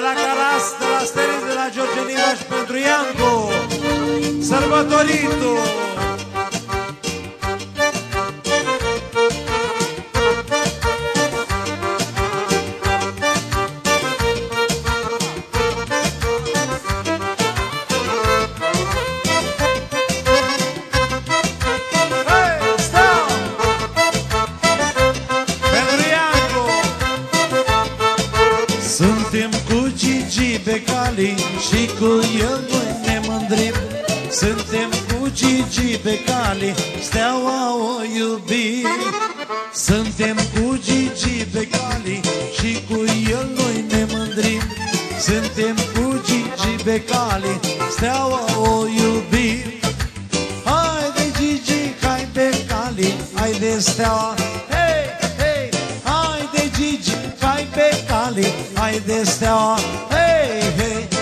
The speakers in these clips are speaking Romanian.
la Caras, de la Steris, de la George Nivaș pentru Iancu, sărbătoritul. Suntem cu Gigi Becali și cu el noi ne mândrim. Suntem cu Gigi Becali, Steaua o iubim. Suntem cu Gigi Becali și cu el noi ne mândrim. Suntem cu Gigi Becali, Steaua o iubim. Haide Gigi, hai Becali, haide Steaua. Hei, hei, haide Gigi, hai Becali, haide Steaua. Hei, hei.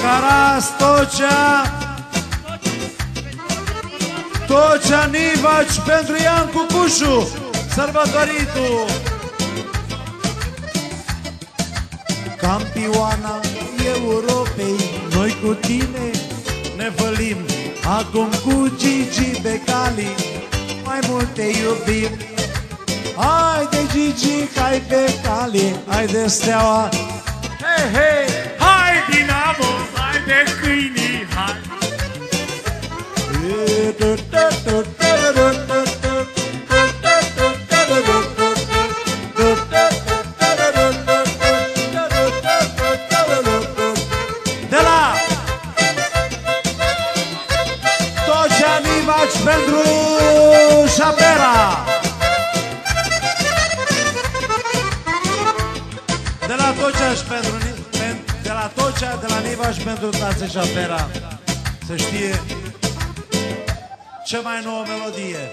Caras, Tocea Nivaci pentru Iancu Cușu, sărbătoritul. Campioana Europei, noi cu tine ne vălim. Acum cu Gigi Becali, mai mult te iubim. Haide Gigi, hai Becali, haide Steaua. Hei, hei, Hai Dinamo, hai de câinii, hai! De la Tocea Nivaci pentru Șapera. De la Tocea și pentru de la Tocea, de la Nivaș pentru Tață Șapera. Să știe cea mai nouă melodie.